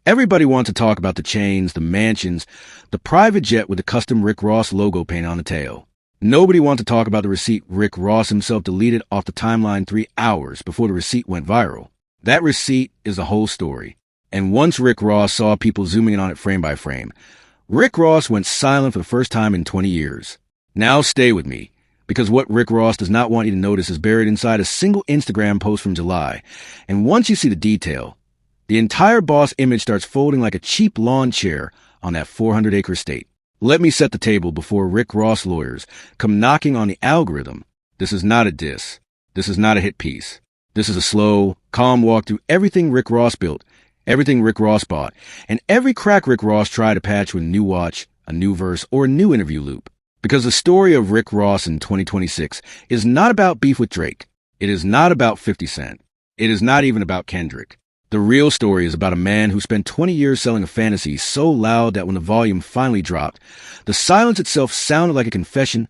Everybody wants to talk about the chains, the mansions, the private jet with the custom Rick Ross logo painted on the tail. Nobody wants to talk about the receipt Rick Ross himself deleted off the timeline 3 hours before the receipt went viral. That receipt is the whole story. And once Rick Ross saw people zooming in on it frame by frame, Rick Ross went silent for the first time in 20 years. Now stay with me, because what Rick Ross does not want you to notice is buried inside a single Instagram post from July. And once you see the detail, the entire boss image starts folding like a cheap lawn chair on that 400-acre estate. Let me set the table before Rick Ross lawyers come knocking on the algorithm. This is not a diss. This is not a hit piece. This is a slow, calm walk through everything Rick Ross built, everything Rick Ross bought, and every crack Rick Ross tried to patch with a new watch, a new verse, or a new interview loop. Because the story of Rick Ross in 2026 is not about beef with Drake. It is not about 50 Cent. It is not even about Kendrick. The real story is about a man who spent 20 years selling a fantasy so loud that when the volume finally dropped, the silence itself sounded like a confession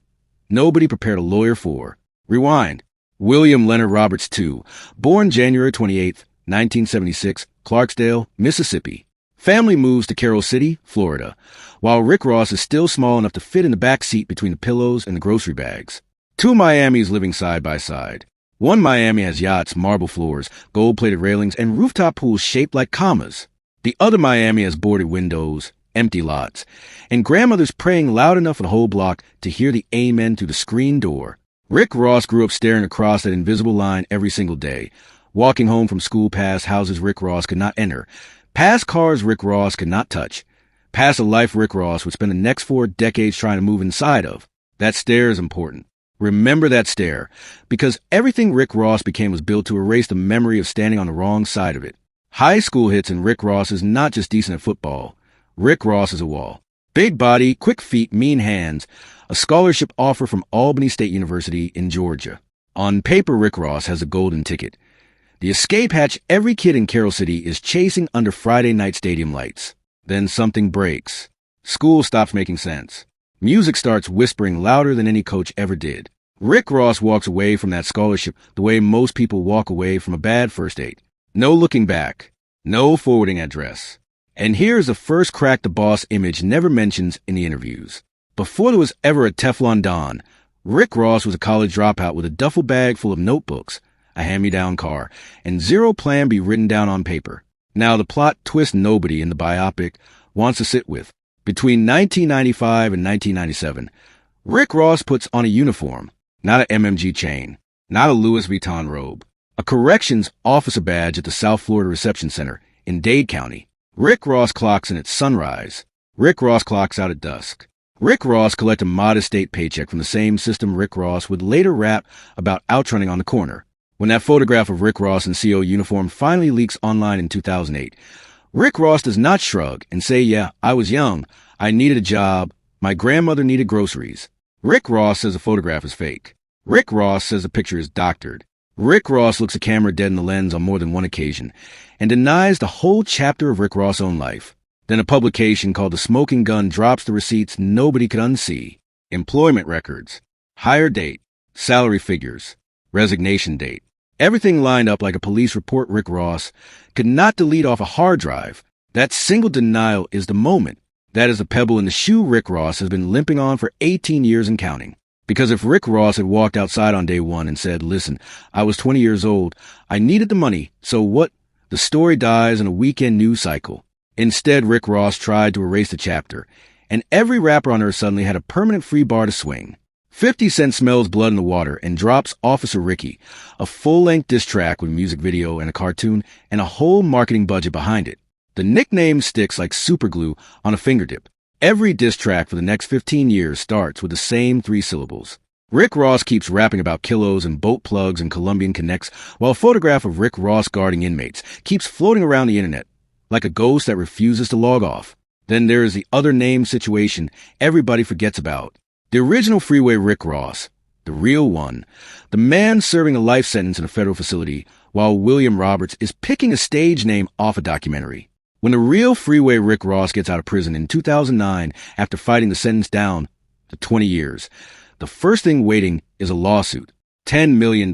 nobody prepared a lawyer for. Rewind. William Leonard Roberts II, born January 28, 1976, Clarksdale, Mississippi. Family moves to Carroll City, Florida, while Rick Ross is still small enough to fit in the back seat between the pillows and the grocery bags. 2 Miamis living side by side. One Miami has yachts, marble floors, gold-plated railings, and rooftop pools shaped like commas. The other Miami has boarded windows, empty lots, and grandmothers praying loud enough for the whole block to hear the amen through the screen door. Rick Ross grew up staring across that invisible line every single day, walking home from school past houses Rick Ross could not enter, past cars Rick Ross could not touch, past a life Rick Ross would spend the next 4 decades trying to move inside of. That stare is important. Remember that stare, because everything Rick Ross became was built to erase the memory of standing on the wrong side of it. High school hits and Rick Ross is not just decent at football. Rick Ross is a wall. Big body, quick feet, mean hands. A scholarship offer from Albany State University in Georgia. On paper, Rick Ross has a golden ticket. The escape hatch every kid in Carroll City is chasing under Friday night stadium lights. Then something breaks. School stops making sense. Music starts whispering louder than any coach ever did. Rick Ross walks away from that scholarship the way most people walk away from a bad first date. No looking back. No forwarding address. And here's the first crack the boss image never mentions in the interviews. Before there was ever a Teflon Don, Rick Ross was a college dropout with a duffel bag full of notebooks, a hand-me-down car, and zero plan B written down on paper. Now the plot twist nobody in the biopic wants to sit with. Between 1995 and 1997, Rick Ross puts on a uniform, not an MMG chain, not a Louis Vuitton robe, a corrections officer badge at the South Florida Reception Center in Dade County. Rick Ross clocks in at sunrise. Rick Ross clocks out at dusk. Rick Ross collects a modest state paycheck from the same system Rick Ross would later rap about outrunning on the corner. When that photograph of Rick Ross in CO uniform finally leaks online in 2008, Rick Ross does not shrug and say, yeah, I was young, I needed a job, my grandmother needed groceries. Rick Ross says the photograph is fake. Rick Ross says the picture is doctored. Rick Ross looks a camera dead in the lens on more than one occasion and denies the whole chapter of Rick Ross' own life. Then a publication called The Smoking Gun drops the receipts nobody could unsee. Employment records, hire date, salary figures, resignation date. Everything lined up like a police report Rick Ross could not delete off a hard drive. That single denial is the moment. That is a pebble in the shoe Rick Ross has been limping on for 18 years and counting. Because if Rick Ross had walked outside on day one and said, listen, I was 20 years old, I needed the money, so what? The story dies in a weekend news cycle. Instead, Rick Ross tried to erase the chapter, and every rapper on earth suddenly had a permanent free bar to swing. 50 Cent smells blood in the water and drops Officer Ricky, a full-length diss track with a music video and a cartoon and a whole marketing budget behind it. The nickname sticks like superglue on a fingertip. Every diss track for the next 15 years starts with the same 3 syllables. Rick Ross keeps rapping about kilos and boat plugs and Colombian connects, while a photograph of Rick Ross guarding inmates keeps floating around the internet like a ghost that refuses to log off. Then there is the other name situation everybody forgets about. The original Freeway Rick Ross, the real one, the man serving a life sentence in a federal facility, while William Roberts is picking a stage name off a documentary. When the real Freeway Rick Ross gets out of prison in 2009 after fighting the sentence down to 20 years, the first thing waiting is a lawsuit, $10 million,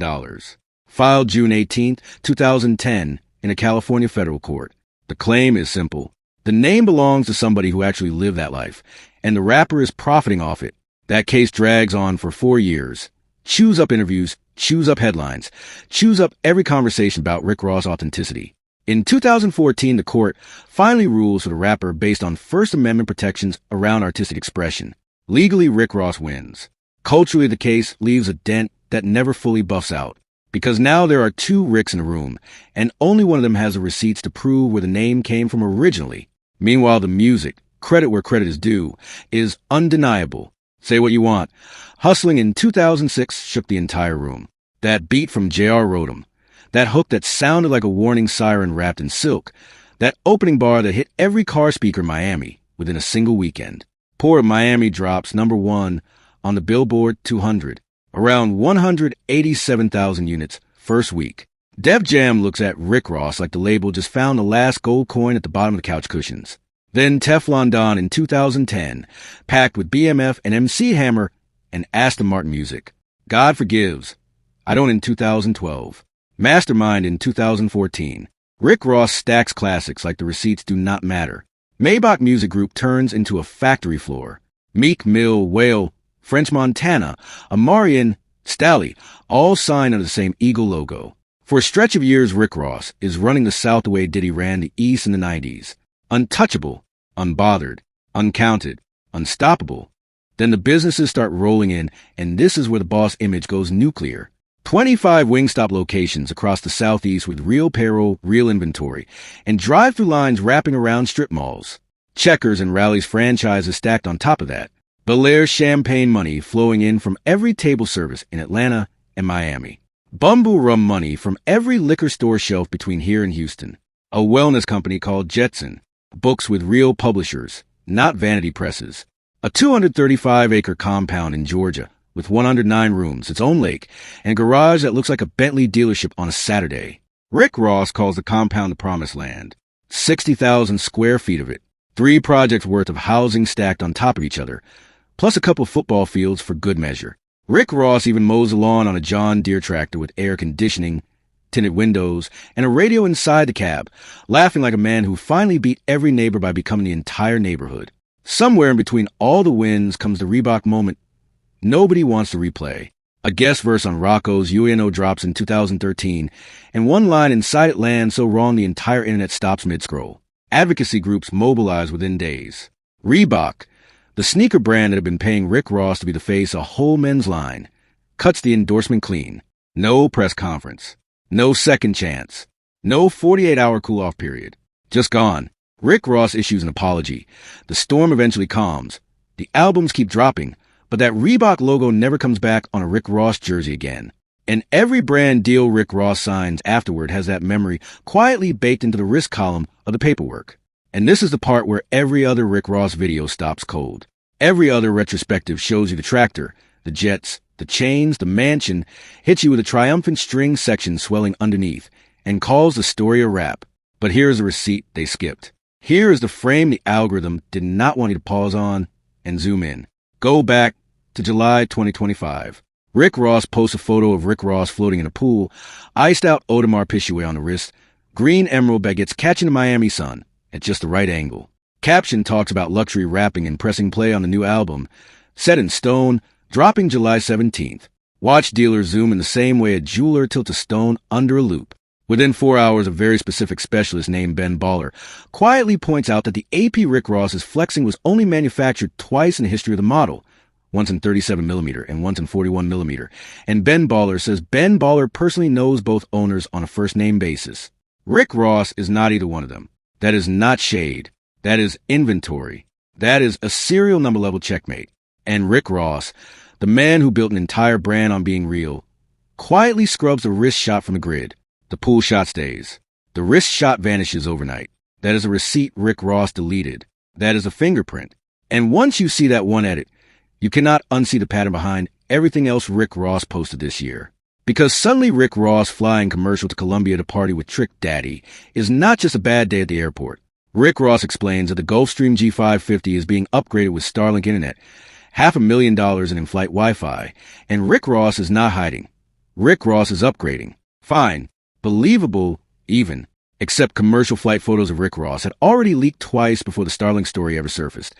filed June 18, 2010 in a California federal court. The claim is simple. The name belongs to somebody who actually lived that life, and the rapper is profiting off it. That case drags on for 4 years. Chews up interviews, chews up headlines, chews up every conversation about Rick Ross' authenticity. In 2014, the court finally rules for the rapper based on First Amendment protections around artistic expression. Legally, Rick Ross wins. Culturally, the case leaves a dent that never fully buffs out. Because now there are 2 Ricks in the room, and only one of them has the receipts to prove where the name came from originally. Meanwhile, the music, credit where credit is due, is undeniable. Say what you want. Hustling in 2006 shook the entire room. That beat from J.R. Rodham. That hook that sounded like a warning siren wrapped in silk. That opening bar that hit every car speaker in Miami within a single weekend. Port of Miami drops #1 on the Billboard 200. Around 187,000 units first week. Def Jam looks at Rick Ross like the label just found the last gold coin at the bottom of the couch cushions. Then Teflon Don in 2010, packed with BMF and MC Hammer and Aston Martin music. God Forgives. I Don't in 2012. Mastermind in 2014. Rick Ross stacks classics like the receipts do not matter. Maybach Music Group turns into a factory floor. Meek Mill, Whale, French Montana, Amarian, Stally, all signed under the same Eagle logo. For a stretch of years, Rick Ross is running the South the way Diddy ran the East in the 90s. Untouchable, unbothered, uncounted, unstoppable. Then the businesses start rolling in, and this is where the boss image goes nuclear. 25 Wingstop locations across the Southeast with real payroll, real inventory, and drive-through lines wrapping around strip malls. Checkers and Rally's franchises stacked on top of that. Belair champagne money flowing in from every table service in Atlanta and Miami. Bumble rum money from every liquor store shelf between here and Houston. A wellness company called Jetson. Books with real publishers, not vanity presses. A 235-acre compound in Georgia with 109 rooms, its own lake, and a garage that looks like a Bentley dealership on a Saturday. Rick Ross calls the compound the Promised Land. 60,000 square feet of it. 3 projects worth of housing stacked on top of each other, plus a couple football fields for good measure. Rick Ross even mows the lawn on a John Deere tractor with air conditioning, tinted windows, and a radio inside the cab, laughing like a man who finally beat every neighbor by becoming the entire neighborhood. Somewhere in between all the wins comes the Reebok moment nobody wants to replay. A guest verse on Rocco's UNO drops in 2013, and one line inside it lands so wrong the entire internet stops mid-scroll. Advocacy groups mobilize within days. Reebok, the sneaker brand that had been paying Rick Ross to be the face of a whole men's line, cuts the endorsement clean. No press conference. No second chance. No 48-hour cool-off period. Just gone. Rick Ross issues an apology. The storm eventually calms. The albums keep dropping, but that Reebok logo never comes back on a Rick Ross jersey again. And every brand deal Rick Ross signs afterward has that memory quietly baked into the risk column of the paperwork. And this is the part where every other Rick Ross video stops cold. Every other retrospective shows you the tractor, the jets, the chains, the mansion, hits you with a triumphant string section swelling underneath, and calls the story a wrap. But here's the receipt they skipped. Here is the frame the algorithm did not want you to pause on and zoom in. Go back to July 2025. Rick Ross posts a photo of Rick Ross floating in a pool, iced out Audemars Piguet on the wrist, green emerald baguettes catching the Miami sun at just the right angle. Caption talks about luxury rapping and pressing play on the new album, set in stone, dropping July 17th. Watch dealers zoom in the same way a jeweler tilts a stone under a loop. Within 4 hours, a very specific specialist named Ben Baller quietly points out that the AP Rick Ross's flexing was only manufactured twice in the history of the model, once in 37mm and once in 41mm. And Ben Baller says Ben Baller personally knows both owners on a first-name basis. Rick Ross is not either one of them. That is not shade. That is inventory. That is a serial number level checkmate. And Rick Ross, the man who built an entire brand on being real, quietly scrubs the wrist shot from the grid. The pool shot stays. The wrist shot vanishes overnight. That is a receipt Rick Ross deleted. That is a fingerprint. And once you see that one edit, you cannot unsee the pattern behind everything else Rick Ross posted this year. Because suddenly Rick Ross flying commercial to Colombia to party with Trick Daddy is not just a bad day at the airport. Rick Ross explains that the Gulfstream G550 is being upgraded with Starlink internet, $500,000 in in-flight Wi-Fi, and Rick Ross is not hiding. Rick Ross is upgrading. Fine. Believable, even. Except commercial flight photos of Rick Ross had already leaked twice before the Starlink story ever surfaced,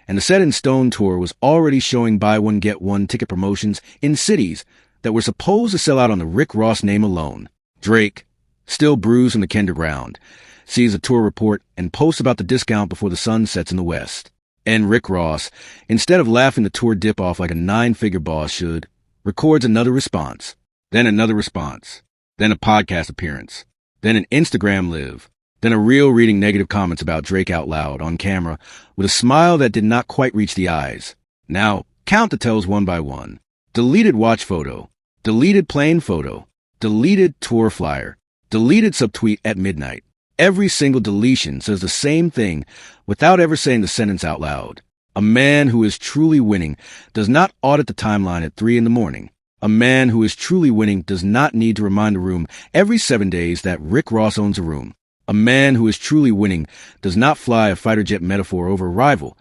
and the Set in Stone tour was already showing buy one get one ticket promotions in cities that were supposed to sell out on the Rick Ross name alone. Drake, still bruised from the Kendrick round, sees a tour report and posts about the discount before the sun sets in the west. And Rick Ross, instead of laughing the tour dip off like a 9-figure boss should, records another response, then another response, then a podcast appearance, then an Instagram live, then a reel reading negative comments about Drake out loud on camera with a smile that did not quite reach the eyes. Now, count the tells one by one. Deleted watch photo, deleted plane photo, deleted tour flyer, deleted subtweet at midnight. Every single deletion says the same thing without ever saying the sentence out loud. A man who is truly winning does not audit the timeline at 3 a.m. A man who is truly winning does not need to remind a room every 7 days that Rick Ross owns a room. A man who is truly winning does not fly a fighter jet metaphor over a rival,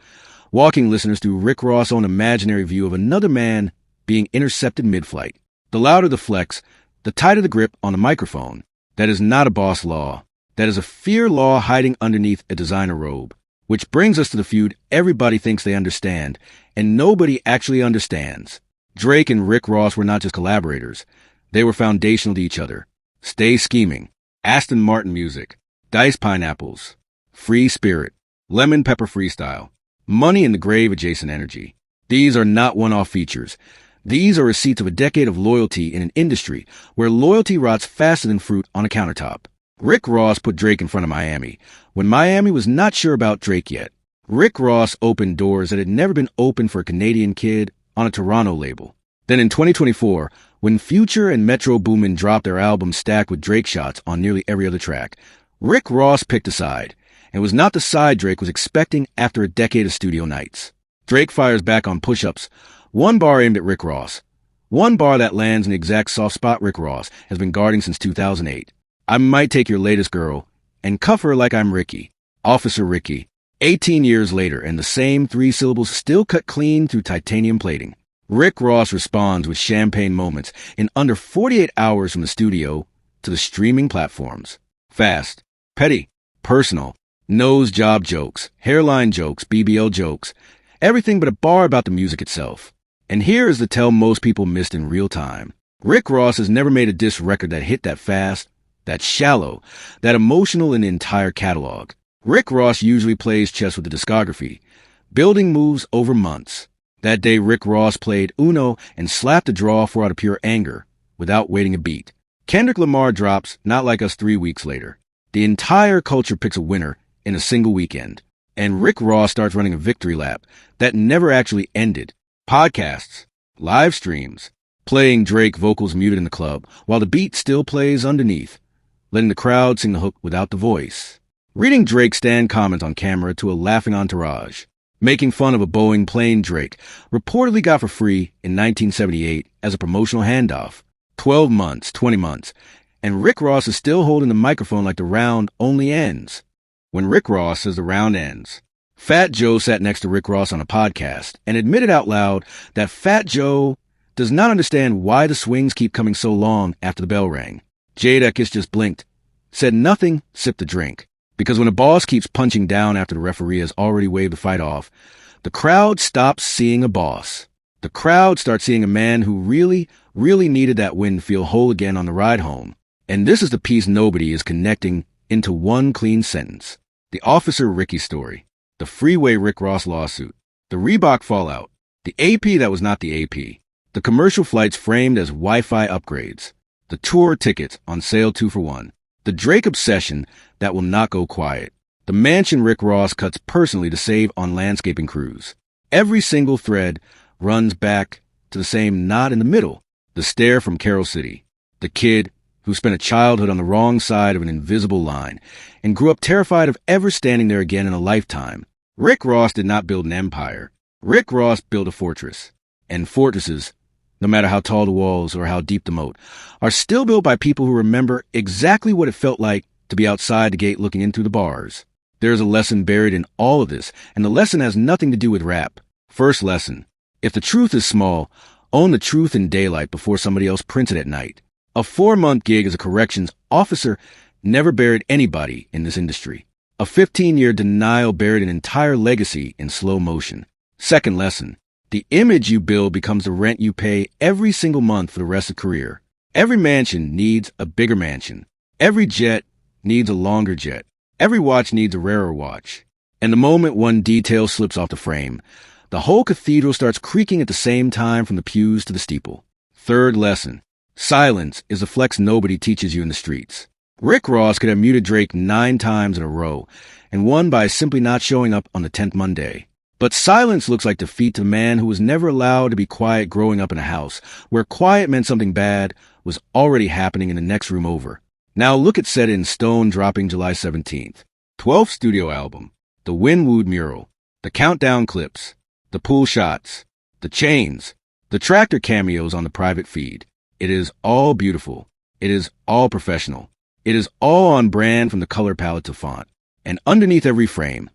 walking listeners through Rick Ross' own imaginary view of another man being intercepted mid-flight. The louder the flex, the tighter the grip on the microphone. That is not a boss law. That is a fear law hiding underneath a designer robe. Which brings us to the feud everybody thinks they understand, and nobody actually understands. Drake and Rick Ross were not just collaborators. They were foundational to each other. Stay Scheming, Aston Martin Music, Dice Pineapples, Free Spirit, Lemon Pepper Freestyle, Money in the Grave Adjacent Energy. These are not one-off features. These are receipts of a decade of loyalty in an industry where loyalty rots faster than fruit on a countertop. Rick Ross put Drake in front of Miami when Miami was not sure about Drake yet. Rick Ross opened doors that had never been opened for a Canadian kid on a Toronto label. Then in 2024, when Future and Metro Boomin dropped their album stacked with Drake shots on nearly every other track, Rick Ross picked a side, and was not the side Drake was expecting after a decade of studio nights. Drake fires back on push-ups, one bar aimed at Rick Ross. One bar that lands in the exact soft spot Rick Ross has been guarding since 2008. I might take your latest girl and cuff her like I'm Ricky. Officer Ricky. 18 years later, and the same 3 syllables still cut clean through titanium plating. Rick Ross responds with champagne moments in under 48 hours from the studio to the streaming platforms. Fast, petty, personal, nose job jokes, hairline jokes, BBL jokes, everything but a bar about the music itself. And here is the tell most people missed in real time. Rick Ross has never made a diss record that hit that fast, that shallow, that emotional in the entire catalog. Rick Ross usually plays chess with the discography, building moves over months. That day, Rick Ross played Uno and slapped a draw 4 out of pure anger, without waiting a beat. Kendrick Lamar drops Not Like Us 3 weeks later. The entire culture picks a winner in a single weekend. And Rick Ross starts running a victory lap that never actually ended. Podcasts, live streams, playing Drake vocals muted in the club, while the beat still plays underneath, letting the crowd sing the hook without the voice. Reading Drake's stand comments on camera to a laughing entourage. Making fun of a Boeing plane Drake reportedly got for free in 1978 as a promotional handoff. 12 months, 20 months, and Rick Ross is still holding the microphone like the round only ends. When Rick Ross says the round ends. Fat Joe sat next to Rick Ross on a podcast and admitted out loud that Fat Joe does not understand why the swings keep coming so long after the bell rang. Jadakiss just blinked, said nothing, sipped a drink. Because when a boss keeps punching down after the referee has already waved the fight off, the crowd stops seeing a boss. The crowd starts seeing a man who really needed that win to feel whole again on the ride home. And this is the piece nobody is connecting into one clean sentence. The Officer Ricky story. The Freeway Rick Ross lawsuit. The Reebok fallout. The AP that was not the AP. The commercial flights framed as Wi-Fi upgrades. The tour tickets on sale 2 for 1. The Drake obsession that will not go quiet. The mansion Rick Ross cuts personally to save on landscaping crews. Every single thread runs back to the same knot in the middle. The stare from Carol City. The kid who spent a childhood on the wrong side of an invisible line and grew up terrified of ever standing there again in a lifetime. Rick Ross did not build an empire. Rick Ross built a fortress. And fortresses, no matter how tall the walls or how deep the moat, are still built by people who remember exactly what it felt like to be outside the gate looking in through the bars. There is a lesson buried in all of this, and the lesson has nothing to do with rap. First lesson. If the truth is small, own the truth in daylight before somebody else prints it at night. A 4-month gig as a corrections officer never buried anybody in this industry. A 15-year denial buried an entire legacy in slow motion. Second lesson. The image you build becomes the rent you pay every single month for the rest of the career. Every mansion needs a bigger mansion. Every jet needs a longer jet. Every watch needs a rarer watch. And the moment one detail slips off the frame, the whole cathedral starts creaking at the same time from the pews to the steeple. Third lesson. Silence is a flex nobody teaches you in the streets. Rick Ross could have muted Drake 9 times in a row and won by simply not showing up on the 10th Monday. But silence looks like defeat to a man who was never allowed to be quiet growing up in a house where quiet meant something bad was already happening in the next room over. Now look at Set in Stone dropping July 17th. 12th studio album. The Winwood mural. The countdown clips. The pool shots. The chains. The tractor cameos on the private feed. It is all beautiful. It is all professional. It is all on brand from the color palette to font. And underneath every frame,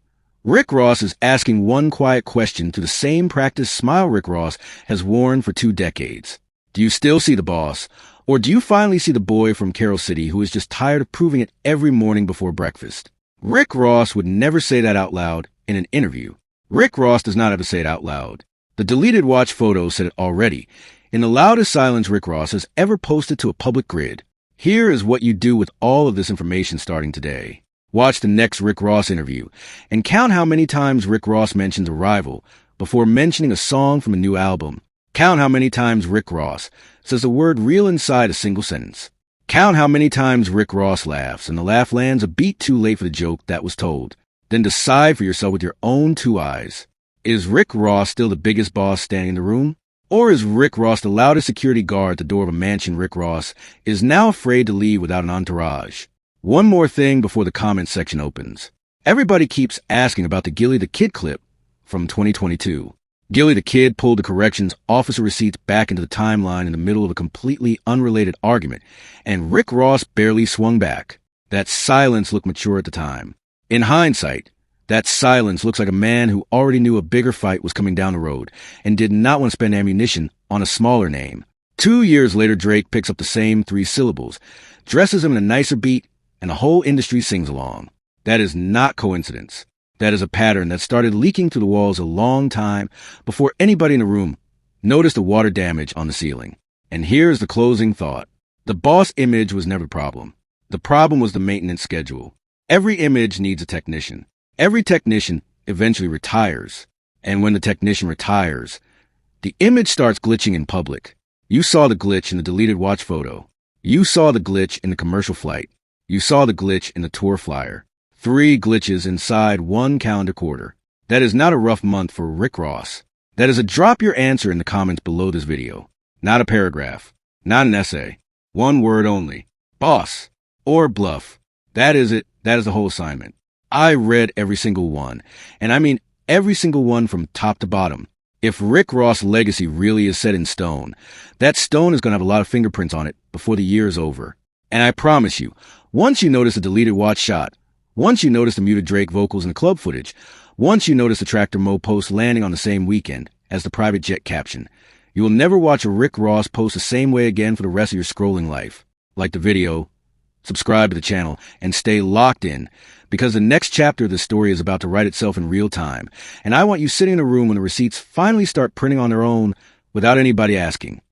Rick Ross is asking one quiet question through the same practice smile Rick Ross has worn for 2 decades. Do you still see the boss? Or do you finally see the boy from Carol City who is just tired of proving it every morning before breakfast? Rick Ross would never say that out loud in an interview. Rick Ross does not have to say it out loud. The deleted watch photo said it already. In the loudest silence Rick Ross has ever posted to a public grid. Here is what you do with all of this information starting today. Watch the next Rick Ross interview and count how many times Rick Ross mentions Arrival before mentioning a song from a new album. Count how many times Rick Ross says the word real inside a single sentence. Count how many times Rick Ross laughs and the laugh lands a beat too late for the joke that was told. Then decide for yourself with your own 2 eyes. Is Rick Ross still the biggest boss standing in the room? Or is Rick Ross the loudest security guard at the door of a mansion Rick Ross is now afraid to leave without an entourage? One more thing before the comment section opens. Everybody keeps asking about the Gilly the Kid clip from 2022. Gilly the Kid pulled the corrections officer receipts back into the timeline in the middle of a completely unrelated argument, and Rick Ross barely swung back. That silence looked mature at the time. In hindsight, that silence looks like a man who already knew a bigger fight was coming down the road and did not want to spend ammunition on a smaller name. 2 years later, Drake picks up the same 3 syllables, dresses him in a nicer beat, and the whole industry sings along. That is not coincidence. That is a pattern that started leaking through the walls a long time before anybody in the room noticed the water damage on the ceiling. And here's the closing thought. The boss image was never the problem. The problem was the maintenance schedule. Every image needs a technician. Every technician eventually retires. And when the technician retires, the image starts glitching in public. You saw the glitch in the deleted watch photo. You saw the glitch in the commercial flight. You saw the glitch in the tour flyer. 3 glitches inside 1 calendar quarter. That is not a rough month for Rick Ross. That is a drop your answer in the comments below this video. Not a paragraph. Not an essay. 1 word only. Boss. Or bluff. That is it. That is the whole assignment. I read every single one. And I mean every single one from top to bottom. If Rick Ross' legacy really is set in stone, that stone is going to have a lot of fingerprints on it before the year is over. And I promise you, once you notice the deleted watch shot, once you notice the muted Drake vocals in the club footage, once you notice the Tractor Mo post landing on the same weekend as the private jet caption, you will never watch a Rick Ross post the same way again for the rest of your scrolling life. Like the video, subscribe to the channel, and stay locked in, because the next chapter of the story is about to write itself in real time, and I want you sitting in a room when the receipts finally start printing on their own without anybody asking.